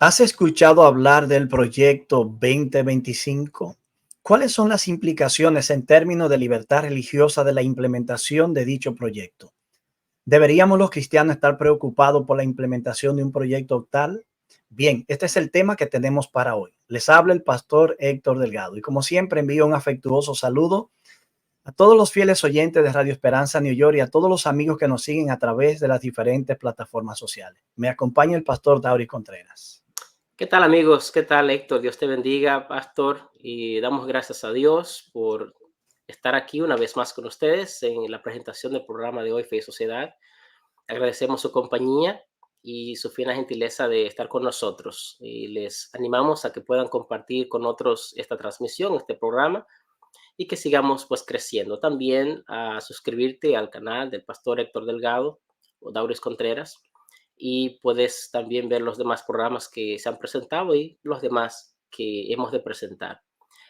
¿Has escuchado hablar del proyecto 2025? ¿Cuáles son las implicaciones en términos de libertad religiosa de la implementación de dicho proyecto? ¿Deberíamos los cristianos estar preocupados por la implementación de un proyecto tal? Bien, este es el tema que tenemos para hoy. Les habla el pastor Héctor Delgado y como siempre envío un afectuoso saludo a todos los fieles oyentes de Radio Esperanza New York y a todos los amigos que nos siguen a través de las diferentes plataformas sociales. Me acompaña el pastor Dauri Contreras. ¿Qué tal, amigos? ¿Qué tal, Héctor? Dios te bendiga, pastor, y damos gracias a Dios por estar aquí una vez más con ustedes en la presentación del programa de hoy, Fe y Sociedad. Agradecemos su compañía y su fina gentileza de estar con nosotros y les animamos a que puedan compartir con otros esta transmisión, este programa, y que sigamos pues creciendo. También a suscribirte al canal del pastor Héctor Delgado o Dauris Contreras, y puedes también ver los demás programas que se han presentado y los demás que hemos de presentar.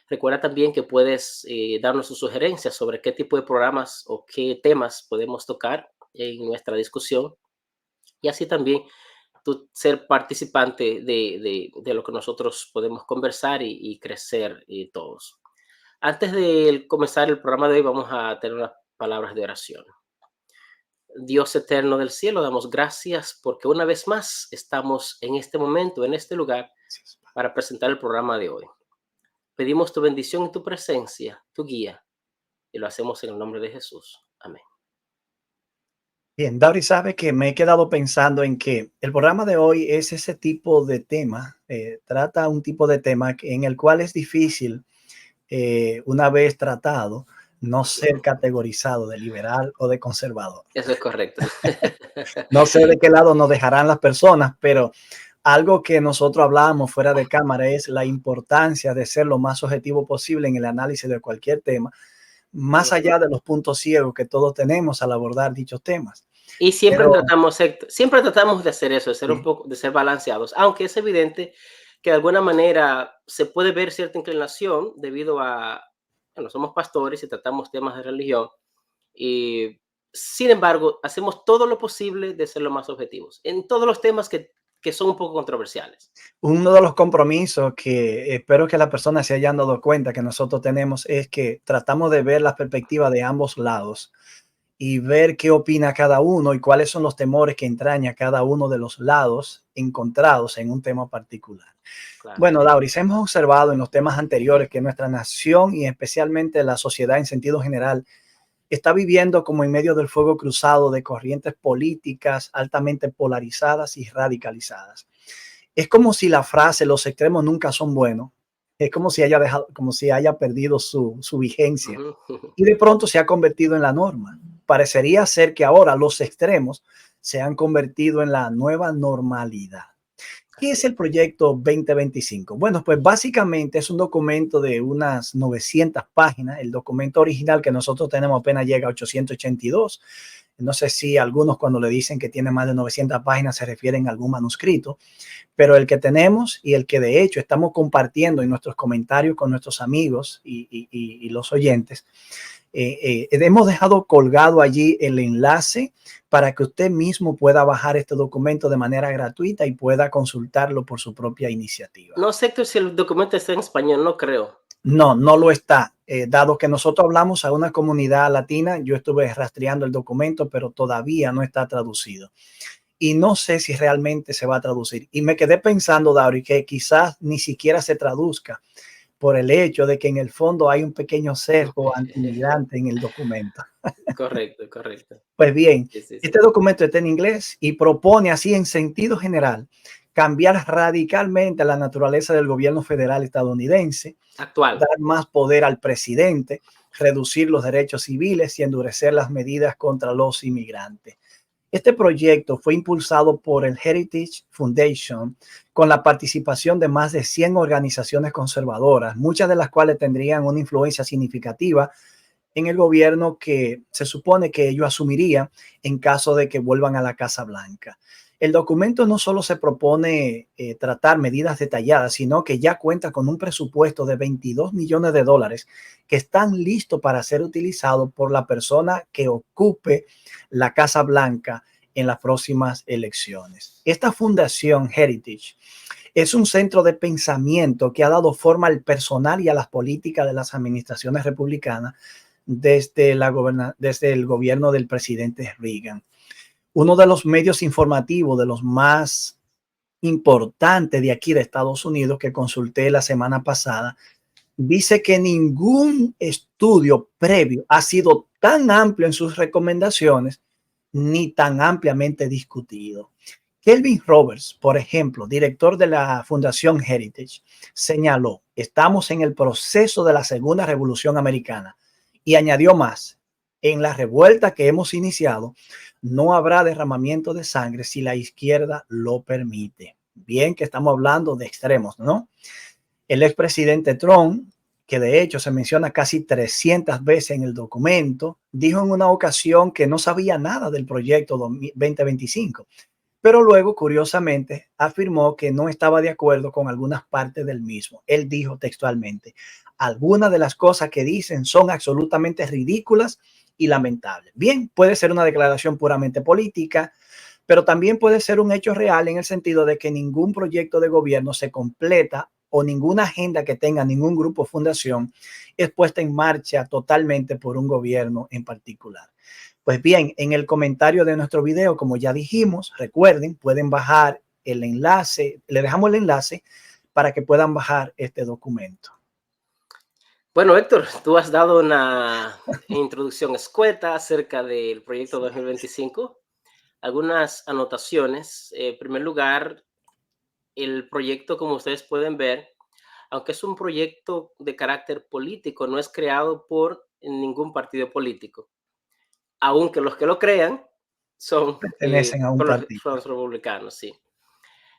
Recuerda también que puedes darnos sus sugerencias sobre qué tipo de programas o qué temas podemos tocar en nuestra discusión, y así también tú ser participante de lo que nosotros podemos conversar y crecer todos. Antes de comenzar el programa de hoy, vamos a tener unas palabras de oración. Dios eterno del cielo, damos gracias porque una vez más estamos en este momento, en este lugar, para presentar el programa de hoy. Pedimos tu bendición y tu presencia, tu guía, y lo hacemos en el nombre de Jesús. Amén. Bien, Dauri sabe que me he quedado pensando en que el programa de hoy es ese tipo de tema, trata un tipo de tema en el cual es difícil, una vez tratado, no ser categorizado de liberal o de conservador. Eso es correcto. No sé de qué lado nos dejarán las personas, pero algo que nosotros hablábamos fuera de cámara es la importancia de ser lo más objetivo posible en el análisis de cualquier tema, más allá de los puntos ciegos que todos tenemos al abordar dichos temas. Y siempre Pero tratamos, Héctor, siempre tratamos de hacer eso, de ser un sí, poco, de ser balanceados, aunque es evidente que de alguna manera se puede ver cierta inclinación debido a, bueno, somos pastores y tratamos temas de religión, y sin embargo, hacemos todo lo posible de ser lo más objetivos en todos los temas que son un poco controversiales. uno de los compromisos que espero que las personas se hayan dado cuenta que nosotros tenemos es que tratamos de ver la perspectiva de ambos lados y ver qué opina cada uno y cuáles son los temores que entraña cada uno de los lados encontrados en un tema particular. Claro. Bueno, Dauris, hemos observado en los temas anteriores que nuestra nación y especialmente la sociedad en sentido general está viviendo como en medio del fuego cruzado de corrientes políticas altamente polarizadas y radicalizadas. Es como si la frase los extremos nunca son buenos, es como si haya dejado, como si haya perdido su vigencia Ujú. y de pronto se ha convertido en la norma. Parecería ser que ahora los extremos se han convertido en la nueva normalidad. ¿Qué Así es el proyecto 2025? Bueno, pues básicamente es un documento de unas 900 páginas. El documento original que nosotros tenemos apenas llega a 882. No sé si algunos cuando le dicen que tiene más de 900 páginas se refieren a algún manuscrito, pero el que tenemos y el que de hecho estamos compartiendo en nuestros comentarios con nuestros amigos y los oyentes, hemos dejado colgado allí el enlace para que usted mismo pueda bajar este documento de manera gratuita y pueda consultarlo por su propia iniciativa. No sé si el documento está en español, no creo. No, no lo está. Dado que nosotros hablamos a una comunidad latina, yo estuve rastreando el documento, pero todavía no está traducido. Y no sé si realmente se va a traducir. Y me quedé pensando, Dauri, que quizás ni siquiera se traduzca por el hecho de que en el fondo hay un pequeño sesgo antimigrante en el documento. Correcto, correcto. Pues bien, Sí, sí, sí. este documento está en inglés y propone así en sentido general cambiar radicalmente la naturaleza del gobierno federal estadounidense, Actual. dar más poder al presidente, reducir los derechos civiles y endurecer las medidas contra los inmigrantes. Este proyecto fue impulsado por el Heritage Foundation con la participación de más de 100 organizaciones conservadoras, muchas de las cuales tendrían una influencia significativa en el gobierno que se supone que ellos asumirían en caso de que vuelvan a la Casa Blanca. El documento no solo se propone tratar medidas detalladas, sino que ya cuenta con un presupuesto de 22 millones de dólares que están listos para ser utilizados por la persona que ocupe la Casa Blanca en las próximas elecciones. Esta fundación Heritage Es un centro de pensamiento que ha dado forma al personal y a las políticas de las administraciones republicanas desde el gobierno del presidente Reagan. Uno de los medios informativos de los más importantes de aquí de Estados Unidos que consulté la semana pasada dice que ningún estudio previo ha sido tan amplio en sus recomendaciones ni tan ampliamente discutido. Kelvin Roberts, por ejemplo, director de la Fundación Heritage, señaló: estamos en el proceso de la segunda revolución americana, y añadió más: en la revuelta que hemos iniciado, no habrá derramamiento de sangre si la izquierda lo permite. Bien, que estamos hablando de extremos, ¿no? El expresidente Trump, que de hecho se menciona casi 300 veces en el documento, dijo en una ocasión que no sabía nada del proyecto 2025, pero luego, curiosamente, afirmó que no estaba de acuerdo con algunas partes del mismo. Él dijo textualmente: algunas de las cosas que dicen son absolutamente ridículas y lamentables. Bien, puede ser una declaración puramente política, pero también puede ser un hecho real en el sentido de que ningún proyecto de gobierno se completa o ninguna agenda que tenga ningún grupo o fundación es puesta en marcha totalmente por un gobierno en particular. Pues bien, en el comentario de nuestro video, como ya dijimos, recuerden, pueden bajar el enlace, le dejamos el enlace para que puedan bajar este documento. Bueno, Héctor, tú has dado una introducción escueta acerca del proyecto 2025. Algunas anotaciones. En primer lugar, el proyecto, como ustedes pueden ver, aunque es un proyecto de carácter político, no es creado por ningún partido político, aunque los que lo crean son, Pertenecen a un partido. son los republicanos, sí.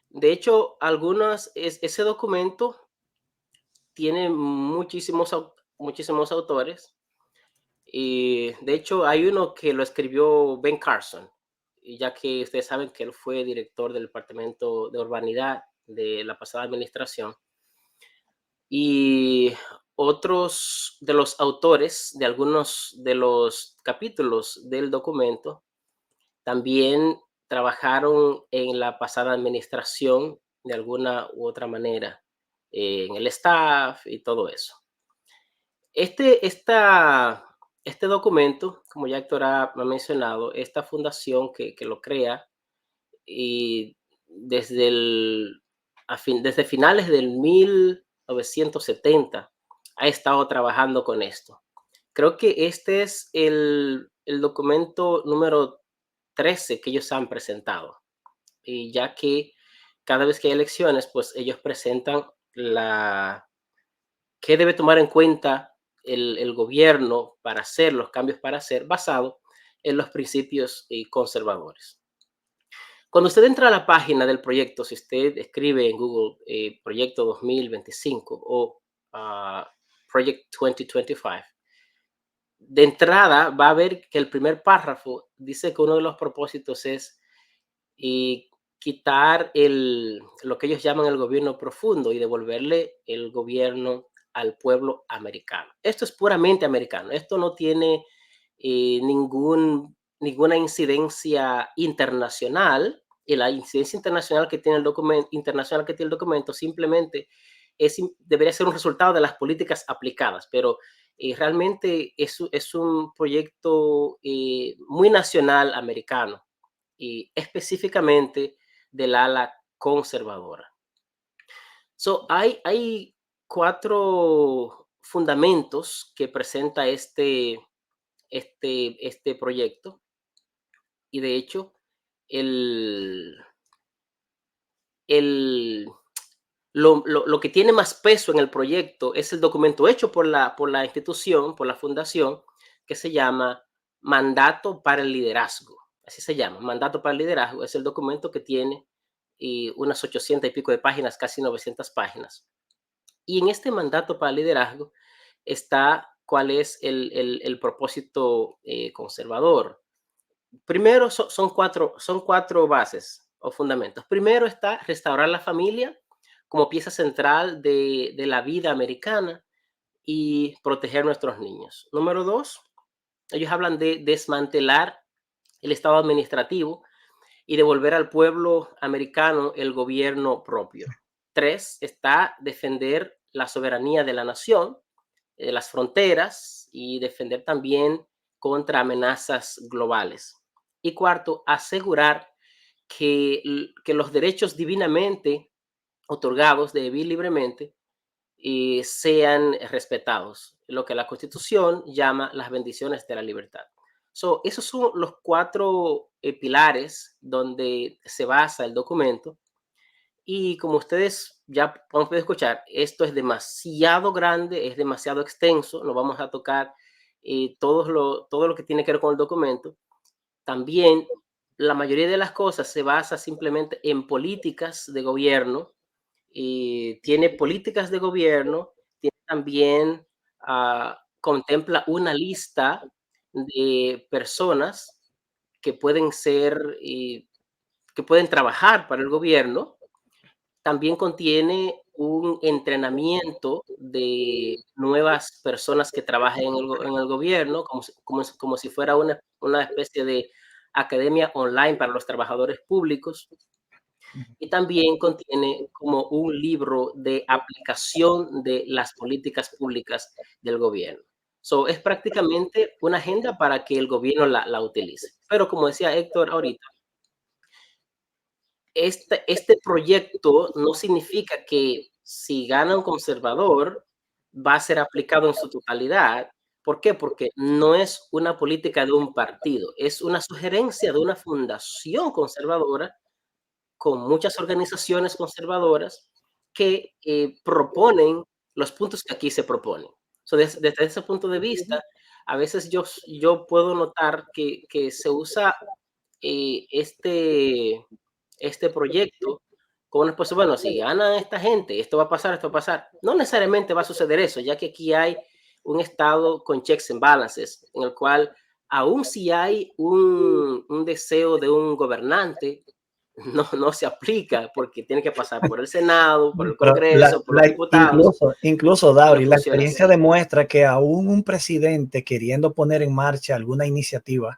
De hecho, ese documento tiene muchísimos autores, y de hecho hay uno que lo escribió Ben Carson, ya que ustedes saben que él fue director del Departamento de Urbanidad de la pasada administración. Y otros de los autores de algunos de los capítulos del documento también trabajaron en la pasada administración de alguna u otra manera, en el staff y todo eso. Este, esta, este documento, como ya Héctor ha mencionado, esta fundación que lo crea, y desde, desde finales del 1970 ha estado trabajando con esto. Creo que este es el documento número 13 que ellos han presentado. Y ya que cada vez que hay elecciones, pues ellos presentan qué debe tomar en cuenta el gobierno para hacer los cambios para hacer, basado en los principios conservadores. Cuando usted entra a la página del proyecto, si usted escribe en Google Proyecto 2025 o Project 2025, de entrada va a ver que el primer párrafo dice que uno de los propósitos es quitar lo que ellos llaman el gobierno profundo y devolverle el gobierno al pueblo americano. Esto es puramente americano. Esto no tiene ninguna incidencia internacional, y la incidencia internacional que tiene el documento simplemente debería ser un resultado de las políticas aplicadas, pero realmente es un proyecto muy nacional americano y específicamente del ala conservadora. Hay 4 fundamentos que presenta este proyecto, y de hecho el, el, lo que tiene más peso en el proyecto es el documento hecho por la institución, por la fundación, que se llama Mandato para el Liderazgo. Así se llama, Mandato para el Liderazgo. Es el documento que tiene unas 800 y pico de páginas, casi 900 páginas. Y en este mandato para el liderazgo está cuál es el propósito conservador. Primero son cuatro bases o fundamentos. Primero está restaurar la familia como pieza central de la vida americana y proteger a nuestros niños. Número 2, ellos hablan de desmantelar el Estado administrativo y devolver al pueblo americano el gobierno propio. 3 está defender la soberanía de la nación, las fronteras y defender también contra amenazas globales. Y cuarto, asegurar que los derechos divinamente otorgados de vivir libremente sean respetados, lo que la Constitución llama las bendiciones de la libertad. Esos son los 4 pilares donde se basa el documento. Y como ustedes ya han podido escuchar, esto es demasiado grande, es demasiado extenso, no vamos a tocar todo lo que tiene que ver con el documento. También la mayoría de las cosas se basa simplemente en políticas de gobierno, y tiene políticas de gobierno, tiene también, contempla una lista de personas que pueden ser, que pueden trabajar para el gobierno. También contiene un entrenamiento de nuevas personas que trabajen en el gobierno, como si fuera una especie de academia online para los trabajadores públicos. Y también contiene como un libro de aplicación de las políticas públicas del gobierno. Es prácticamente una agenda para que el gobierno la utilice. Pero como decía Héctor ahorita, este proyecto no significa que si gana un conservador va a ser aplicado en su totalidad. ¿Por qué? Porque no es una política de un partido, es una sugerencia de una fundación conservadora con muchas organizaciones conservadoras que proponen los puntos que aquí se proponen. Desde ese punto de vista, a veces yo puedo notar que se usa este proyecto con una esposa, bueno, si gana esta gente, esto va a pasar, esto va a pasar. No necesariamente va a suceder eso, ya que aquí hay un estado con checks and balances, en el cual, aun si hay un deseo de un gobernante, no se aplica porque tiene que pasar por el Senado, por el Pero Congreso, por los diputados, incluso y no Dauri, la funciona experiencia así. demuestra que aún un presidente queriendo poner en marcha alguna iniciativa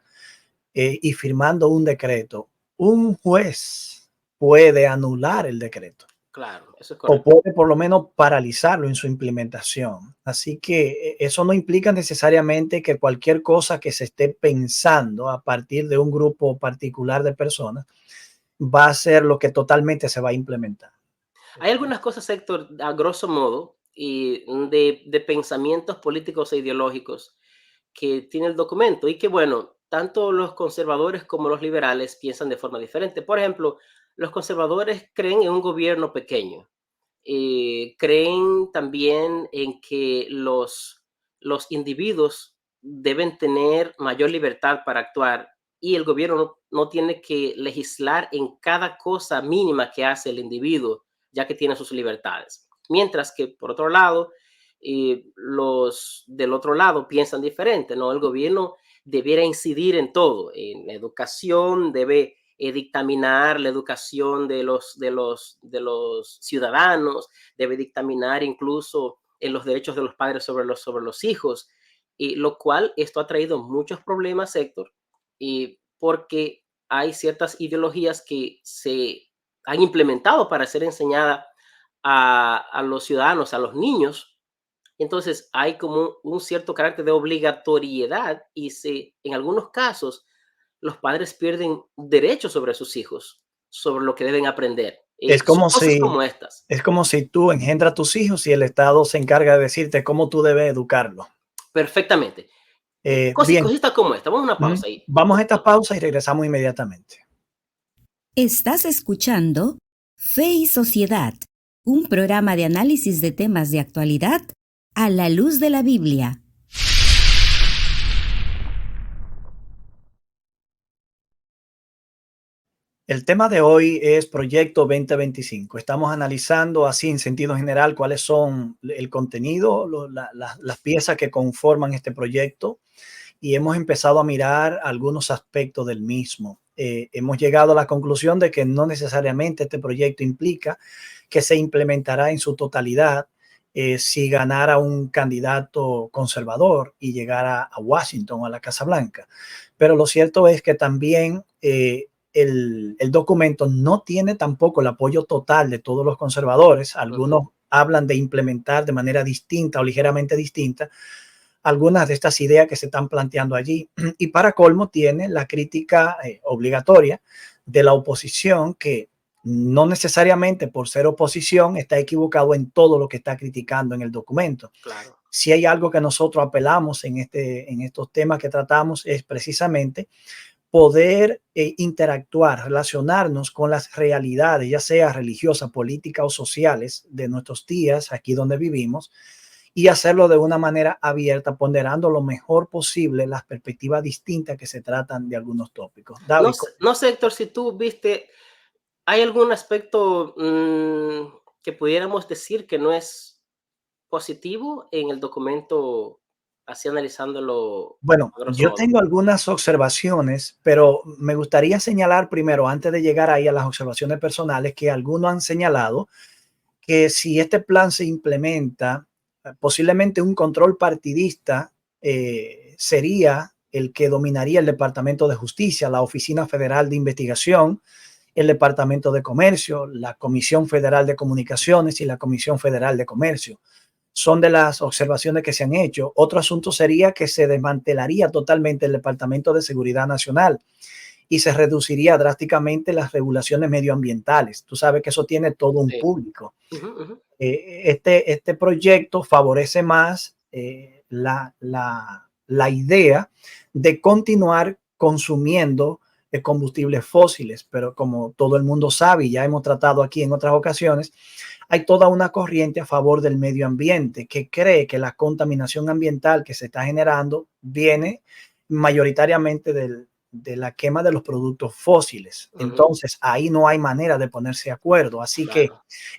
y firmando un decreto, un juez puede anular el decreto Claro, eso es o correcto. puede por lo menos paralizarlo en su implementación. Así que eso no implica necesariamente que cualquier cosa que se esté pensando a partir de un grupo particular de personas va a ser lo que totalmente se va a implementar. Hay algunas cosas, Héctor, a grosso modo, y de pensamientos políticos e ideológicos que tiene el documento y que, bueno, tanto los conservadores como los liberales piensan de forma diferente. Por ejemplo, los conservadores creen en un gobierno pequeño. Creen también en que los individuos deben tener mayor libertad para actuar y el gobierno no tiene que legislar en cada cosa mínima que hace el individuo, ya que tiene sus libertades. Mientras que, por otro lado, los del otro lado piensan diferente, ¿no? El gobierno debiera incidir en todo, en la educación, debe dictaminar la educación de los ciudadanos, debe dictaminar incluso en los derechos de los padres sobre los hijos, y lo cual esto ha traído muchos problemas, Héctor, y porque hay ciertas ideologías que se han implementado para ser enseñada a los ciudadanos, a los niños. Entonces hay como un cierto carácter de obligatoriedad y en algunos casos los padres pierden derechos sobre sus hijos, sobre lo que deben aprender. Es Son como cosas si, como estas. es como si tú engendras tus hijos y el Estado se encarga de decirte cómo tú debes educarlos. Perfectamente. Bien, Cositas como esta. Vamos a una pausa ahí. vamos a esta pausa y regresamos inmediatamente. Estás escuchando Fe y Sociedad, un programa de análisis de temas de actualidad a la luz de la Biblia. El tema de hoy es Proyecto 2025. Estamos analizando así en sentido general cuáles son el contenido, las piezas que conforman este proyecto y hemos empezado a mirar algunos aspectos del mismo. Hemos llegado a la conclusión de que no necesariamente este proyecto implica que se implementará en su totalidad si ganara un candidato conservador y llegara a Washington, a la Casa Blanca. Pero lo cierto es que también el documento no tiene tampoco el apoyo total de todos los conservadores. Algunos hablan de implementar de manera distinta o ligeramente distinta algunas de estas ideas que se están planteando allí. Y para colmo tiene la crítica obligatoria de la oposición, que no necesariamente por ser oposición está equivocado en todo lo que está criticando en el documento. Claro. Si hay algo que nosotros apelamos en estos temas que tratamos, es precisamente poder interactuar, relacionarnos con las realidades, ya sea religiosas, políticas o sociales de nuestros días, aquí donde vivimos, y hacerlo de una manera abierta, ponderando lo mejor posible las perspectivas distintas que se tratan de algunos tópicos. David, No sé, Héctor, si tú viste, ¿hay algún aspecto que pudiéramos decir que no es positivo en el documento, así analizándolo bueno, a grosso yo modo? tengo algunas observaciones, pero me gustaría señalar primero, antes de llegar ahí a las observaciones personales, que algunos han señalado que si este plan se implementa, posiblemente un control partidista sería el que dominaría el Departamento de Justicia, la Oficina Federal de Investigación, el Departamento de Comercio, la Comisión Federal de Comunicaciones y la Comisión Federal de Comercio. Son de las observaciones que se han hecho. Otro asunto sería que se desmantelaría totalmente el Departamento de Seguridad Nacional y se reduciría drásticamente las regulaciones medioambientales. Tú sabes que eso tiene todo un Sí. público. Este proyecto favorece más la idea de continuar consumiendo combustibles fósiles, pero como todo el mundo sabe y ya hemos tratado aquí en otras ocasiones, hay toda una corriente a favor del medio ambiente que cree que la contaminación ambiental que se está generando viene mayoritariamente de la quema de los productos fósiles. Entonces, ahí no hay manera de ponerse de acuerdo. Así que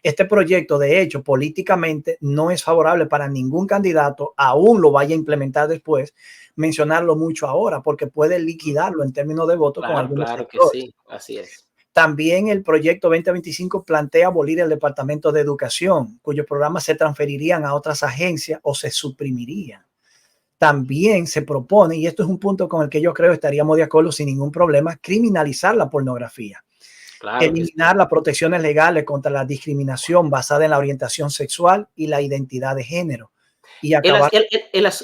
este proyecto, de hecho, políticamente no es favorable para ningún candidato, aún lo vaya a implementar después, mencionarlo mucho ahora, porque puede liquidarlo en términos de voto con algunos Claro que sectores. sí, así es. También el proyecto 2025 plantea abolir el Departamento de Educación, cuyos programas se transferirían a otras agencias o se suprimirían. También se propone, y esto es un punto con el que yo creo estaríamos de acuerdo sin ningún problema, criminalizar la pornografía. Claro Eliminar las protecciones legales contra la discriminación basada en la orientación sexual y la identidad de género. Y acabar.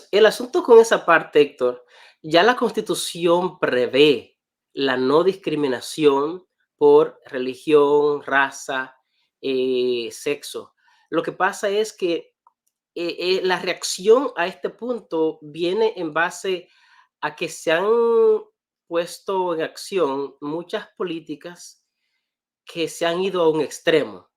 El asunto con esa parte, Héctor, ya la Constitución prevé la no discriminación por religión, raza, sexo. Lo que pasa es que la reacción a este punto viene en base a que se han puesto en acción muchas políticas que se han ido a un extremo.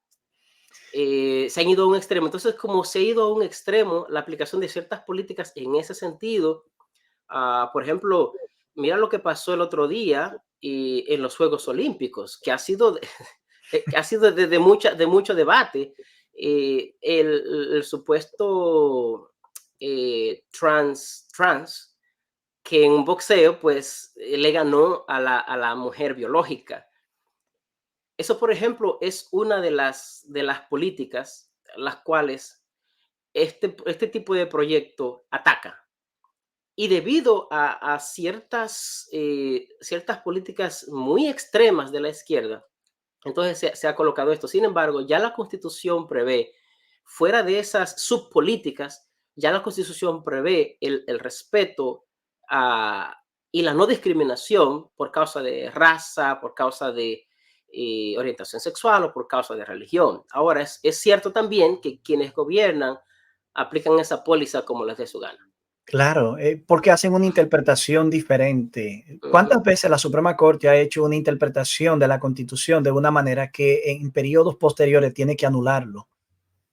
Se han ido a un extremo. Entonces, como se ha ido a un extremo, la aplicación de ciertas políticas en ese sentido, por ejemplo, mira lo que pasó el otro día en los Juegos Olímpicos, que ha sido, que ha sido de mucho debate. El supuesto trans, que en boxeo, pues, le ganó a la mujer biológica. Eso, por ejemplo, es una de las políticas las cuales este tipo de proyecto ataca. Y debido a ciertas políticas muy extremas de la izquierda, entonces se ha colocado esto. Sin embargo, ya la Constitución prevé, fuera de esas subpolíticas, ya la Constitución prevé el respeto y la no discriminación por causa de raza, por causa de orientación sexual o por causa de religión. Ahora, es cierto también que quienes gobiernan aplican esa póliza como les dé su gana. Claro, porque hacen una interpretación diferente. ¿Cuántas veces la Suprema Corte ha hecho una interpretación de la Constitución de una manera que en periodos posteriores tiene que anularlo?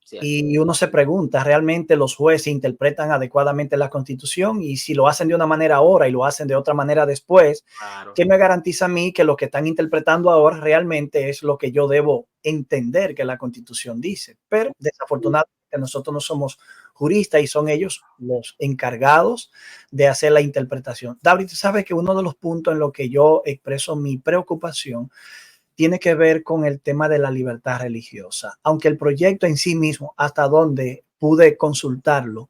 Cierto. Y uno se pregunta, ¿realmente los jueces interpretan adecuadamente la Constitución? Y si lo hacen de una manera ahora y lo hacen de otra manera después, Claro. ¿qué me garantiza a mí que lo que están interpretando ahora realmente es lo que yo debo entender que la Constitución dice? Pero desafortunadamente nosotros no somos juristas y son ellos los encargados de hacer la interpretación. David, tú sabes que uno de los puntos en los que yo expreso mi preocupación tiene que ver con el tema de la libertad religiosa. Aunque el proyecto en sí mismo, hasta donde pude consultarlo,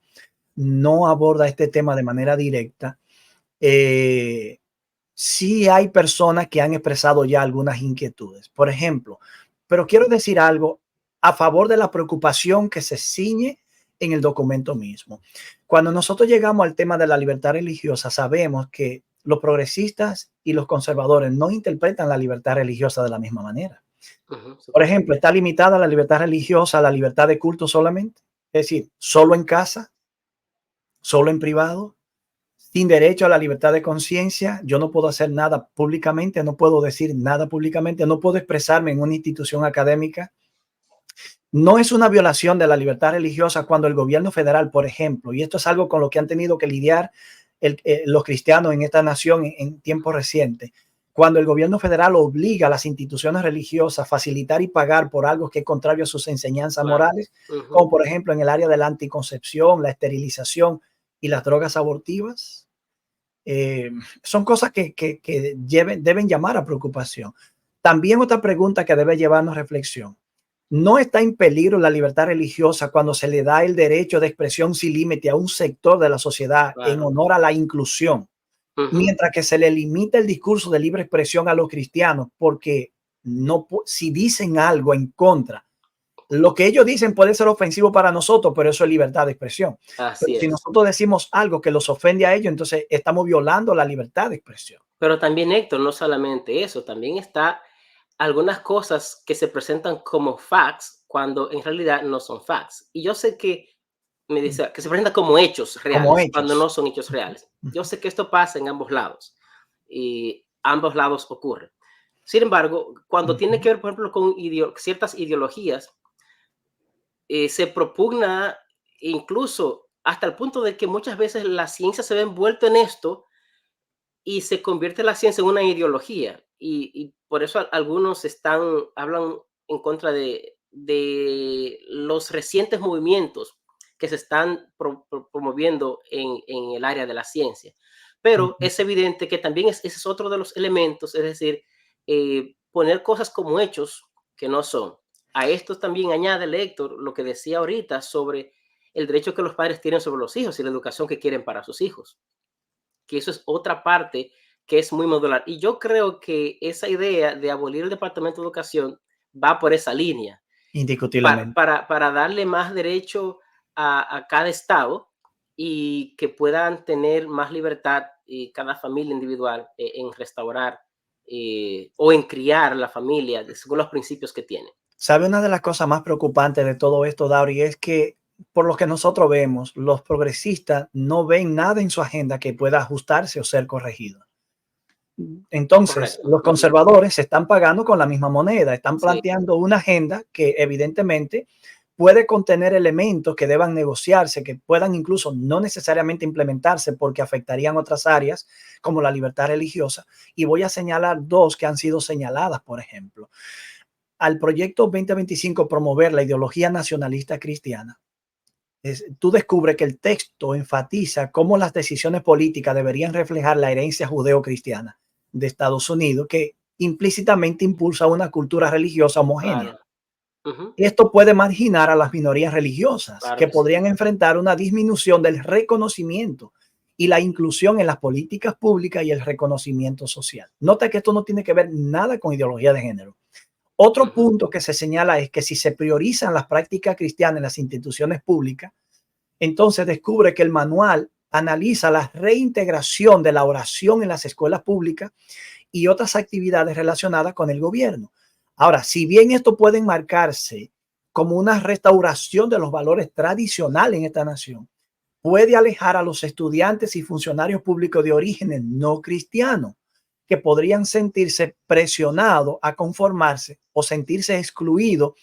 no aborda este tema de manera directa, sí hay personas que han expresado ya algunas inquietudes. Por ejemplo, pero quiero decir algo a favor de la preocupación que se ciñe en el documento mismo. Cuando nosotros llegamos al tema de la libertad religiosa, sabemos que los progresistas y los conservadores no interpretan la libertad religiosa de la misma manera. Por ejemplo, está limitada la libertad religiosa a la libertad de culto solamente, es decir, solo en casa, solo en privado, sin derecho a la libertad de conciencia. Yo no puedo hacer nada públicamente, no puedo decir nada públicamente, no puedo expresarme en una institución académica. No es una violación de la libertad religiosa cuando el gobierno federal, por ejemplo, y esto es algo con lo que han tenido que lidiar los cristianos en esta nación en tiempos recientes, cuando el gobierno federal obliga a las instituciones religiosas a facilitar y pagar por algo que es contrario a sus enseñanzas morales, como por ejemplo en el área de la anticoncepción, la esterilización y las drogas abortivas. Son cosas que deben llamar a preocupación. También otra pregunta que debe llevarnos a reflexión. ¿No está en peligro la libertad religiosa cuando se le da el derecho de expresión sin límite a un sector de la sociedad en honor a la inclusión, mientras que se le limita el discurso de libre expresión a los cristianos? Porque no, si dicen algo en contra, lo que ellos dicen puede ser ofensivo para nosotros, pero eso es libertad de expresión. Pero si nosotros decimos algo que los ofende a ellos, entonces estamos violando la libertad de expresión. Pero también, Héctor, no solamente eso, también está algunas cosas que se presentan como facts cuando en realidad no son facts. Y yo sé que me dice que se presentan como hechos Como reales cuando no hechos. son hechos reales. Yo sé que esto pasa en ambos lados y ambos lados ocurre. Sin embargo, cuando tiene que ver, por ejemplo, con ciertas ideologías, se propugna incluso hasta el punto de que muchas veces la ciencia se ve envuelta en esto y se convierte la ciencia en una ideología. Y por eso algunos hablan en contra de los recientes movimientos que se están promoviendo en el área de la ciencia. Pero es evidente que también ese es otro de los elementos, es decir, poner cosas como hechos que no son. A esto también añade Héctor lo que decía ahorita sobre el derecho que los padres tienen sobre los hijos y la educación que quieren para sus hijos, que eso es otra parte que es muy modular. Y yo creo que esa idea de abolir el Departamento de Educación va por esa línea, Indiscutiblemente. para darle más derecho a cada estado y que puedan tener más libertad cada familia individual en restaurar o en criar la familia según los principios que tiene. ¿Sabe? Una de las cosas más preocupantes de todo esto, Dauri, es que por lo que nosotros vemos, los progresistas no ven nada en su agenda que pueda ajustarse o ser corregido. Entonces, Correcto. los conservadores se están pagando con la misma moneda, están Sí. planteando una agenda que evidentemente puede contener elementos que deban negociarse, que puedan incluso no necesariamente implementarse porque afectarían otras áreas como la libertad religiosa. Y voy a señalar dos que han sido señaladas, por ejemplo. Al proyecto 2025 promover la ideología nacionalista cristiana, tú descubres que el texto enfatiza cómo las decisiones políticas deberían reflejar la herencia judeo-cristiana de Estados Unidos, que implícitamente impulsa una cultura religiosa homogénea. Claro. Uh-huh. Esto puede marginar a las minorías religiosas, Claro que que sí. podrían enfrentar una disminución del reconocimiento y la inclusión en las políticas públicas y el reconocimiento social. Nota que esto no tiene que ver nada con ideología de género. Otro punto que se señala es que si se priorizan las prácticas cristianas en las instituciones públicas, entonces descubre que el manual analiza la reintegración de la oración en las escuelas públicas y otras actividades relacionadas con el gobierno. Ahora, si bien esto puede enmarcarse como una restauración de los valores tradicionales en esta nación, puede alejar a los estudiantes y funcionarios públicos de orígenes no cristianos, que podrían sentirse presionados a conformarse o sentirse excluidos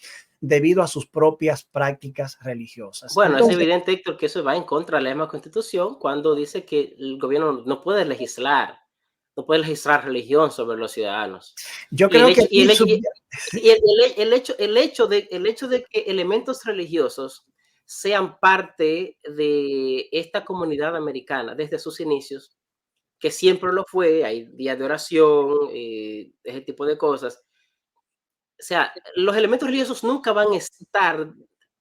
debido a sus propias prácticas religiosas. Bueno, es Entonces, evidente, Héctor, que eso va en contra de la misma Constitución cuando dice que el gobierno no puede legislar, no puede legislar religión sobre los ciudadanos. yo Y el creo que hecho, y aquí el, el hecho de que elementos religiosos sean parte de esta comunidad americana desde sus inicios, que siempre lo fue, hay días de oración, ese tipo de cosas. O sea, los elementos religiosos nunca van a estar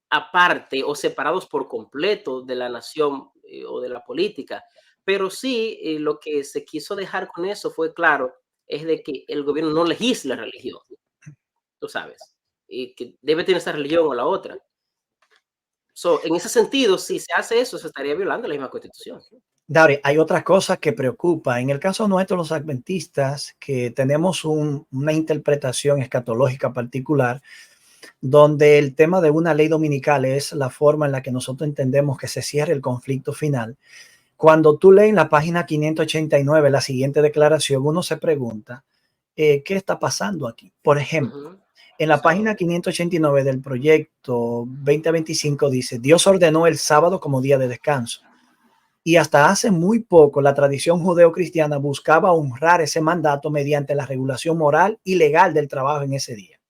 aparte o separados por completo de la nación o de la política, Pero sí, lo que se quiso dejar con eso fue claro, es de que el gobierno no legisla religión, tú sabes, y que debe tener esa religión o la otra. So, en ese sentido, si se hace eso, se estaría violando la misma Constitución. Dauri, hay otra cosa que preocupa. En el caso nuestro, los adventistas, que tenemos una interpretación escatológica particular, donde el tema de una ley dominical es la forma en la que nosotros entendemos que se cierre el conflicto final. Cuando tú lees en la página 589 la siguiente declaración, uno se pregunta, ¿qué está pasando aquí? Por ejemplo, Ujú. en la Sí, página 589 del proyecto 2025 dice, Dios ordenó el sábado como día de descanso. Y hasta hace muy poco la tradición judeocristiana buscaba honrar ese mandato mediante la regulación moral y legal del trabajo en ese día.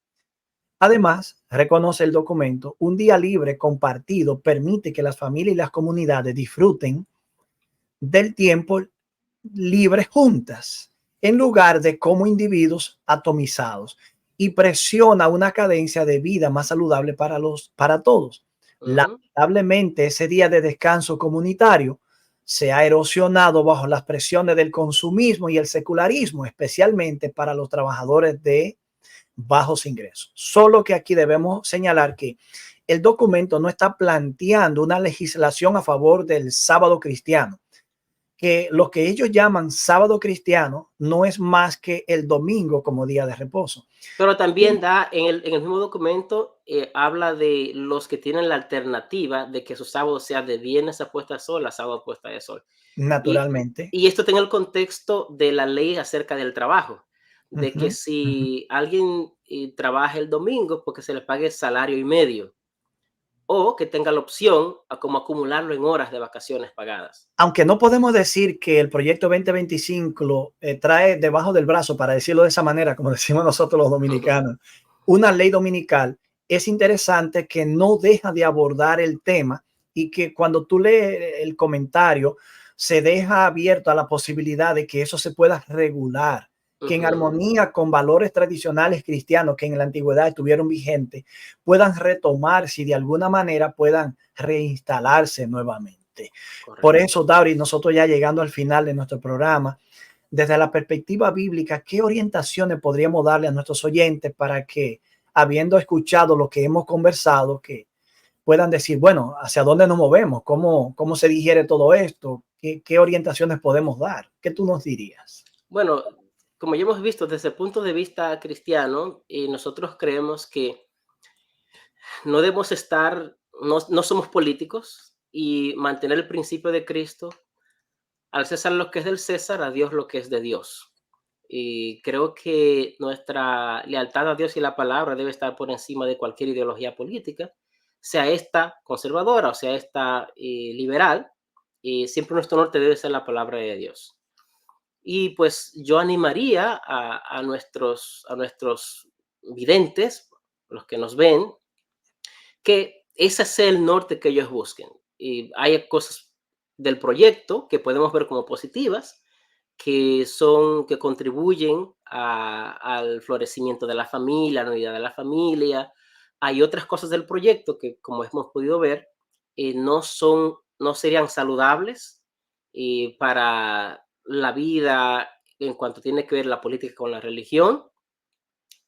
Además, reconoce el documento, un día libre compartido permite que las familias y las comunidades disfruten del tiempo libre juntas, en lugar de como individuos atomizados, y presiona una cadencia de vida más saludable para todos. ujú, Lamentablemente, ese día de descanso comunitario se ha erosionado bajo las presiones del consumismo y el secularismo, especialmente para los trabajadores de bajos ingresos. Solo que aquí debemos señalar que el documento no está planteando una legislación a favor del sábado cristiano, que lo que ellos llaman sábado cristiano no es más que el domingo como día de reposo. pero también da, en el mismo documento, habla de los que tienen la alternativa de que su sábado sea de viernes a puesta de sol a sábado a puesta de sol. Y Naturalmente. y esto tiene el contexto de la ley acerca del trabajo, de que Ujú, ujú. si alguien, trabaja el domingo, porque se le pague salario y medio, o que tenga la opción a como acumularlo en horas de vacaciones pagadas. Aunque no podemos decir que el proyecto 2025 lo trae debajo del brazo, para decirlo de esa manera, como decimos nosotros los dominicanos, una ley dominical, es interesante que no deja de abordar el tema y que cuando tú lees el comentario se deja abierto a la posibilidad de que eso se pueda regular, que en Ujú, armonía con valores tradicionales cristianos que en la antigüedad estuvieron vigentes, puedan retomarse y de alguna manera puedan reinstalarse nuevamente. Por correcto. eso, Dauri, nosotros ya llegando al final de nuestro programa, desde la perspectiva bíblica, ¿qué orientaciones podríamos darle a nuestros oyentes para que, habiendo escuchado lo que hemos conversado, que puedan decir, bueno, hacia dónde nos movemos, cómo se digiere todo esto, qué orientaciones podemos dar? ¿Qué tú nos dirías? Bueno, como ya hemos visto desde el punto de vista cristiano, nosotros creemos que no debemos estar, no somos políticos y mantener el principio de Cristo, al César lo que es del César, a Dios lo que es de Dios. Y creo que nuestra lealtad a Dios y la palabra debe estar por encima de cualquier ideología política, sea esta conservadora o sea esta liberal, y siempre nuestro norte debe ser la palabra de Dios. Y pues yo animaría a nuestros videntes, los que nos ven, que ese sea el norte que ellos busquen. Y hay cosas del proyecto que podemos ver como positivas, que contribuyen al florecimiento de la familia, a la unidad de la familia. Hay otras cosas del proyecto que, como hemos podido ver, no serían saludables para la vida en cuanto tiene que ver la política con la religión.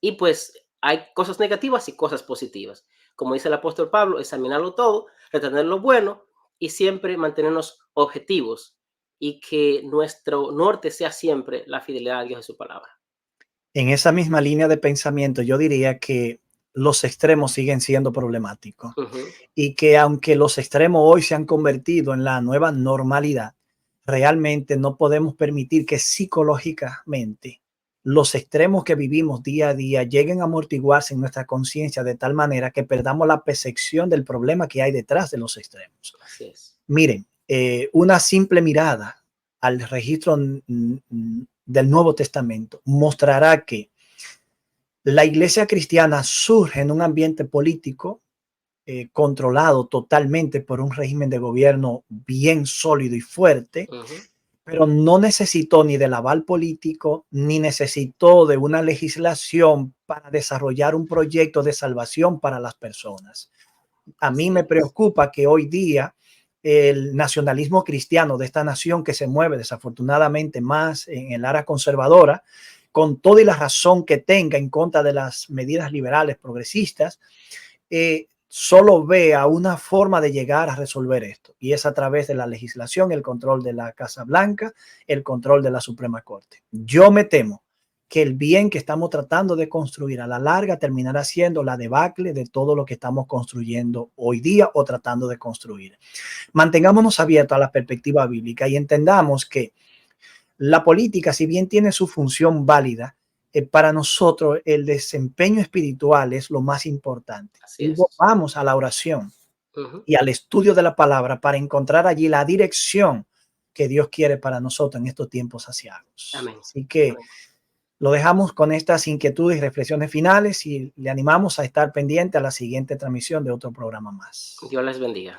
Y pues hay cosas negativas y cosas positivas. Como dice el apóstol Pablo, examinarlo todo, retener lo bueno y siempre mantenernos objetivos y que nuestro norte sea siempre la fidelidad a Dios y su palabra. En esa misma línea de pensamiento, yo diría que los extremos siguen siendo problemáticos Ujú, y que aunque los extremos hoy se han convertido en la nueva normalidad, realmente no podemos permitir que psicológicamente los extremos que vivimos día a día lleguen a amortiguarse en nuestra conciencia de tal manera que perdamos la percepción del problema que hay detrás de los extremos. así es. Miren, una simple mirada al registro del Nuevo Testamento mostrará que la iglesia cristiana surge en un ambiente político controlado totalmente por un régimen de gobierno bien sólido y fuerte, Ujú, pero no necesitó ni del aval político, ni necesitó de una legislación para desarrollar un proyecto de salvación para las personas. A mí así me es. preocupa que hoy día el nacionalismo cristiano de esta nación, que se mueve desafortunadamente más en el área conservadora, con toda y la razón que tenga en contra de las medidas liberales progresistas, solo vea una forma de llegar a resolver esto, y es a través de la legislación, el control de la Casa Blanca, el control de la Suprema Corte. Yo me temo que el bien que estamos tratando de construir a la larga terminará siendo la debacle de todo lo que estamos construyendo hoy día o tratando de construir. Mantengámonos abiertos a la perspectiva bíblica y entendamos que la política, si bien tiene su función válida, para nosotros el desempeño espiritual es lo más importante. Así Y es. vamos a la oración y al estudio de la palabra para encontrar allí la dirección que Dios quiere para nosotros en estos tiempos aciagos. Amén. Así que Amén. lo dejamos con estas inquietudes y reflexiones finales y le animamos a estar pendiente a la siguiente transmisión de otro programa más. Dios les bendiga.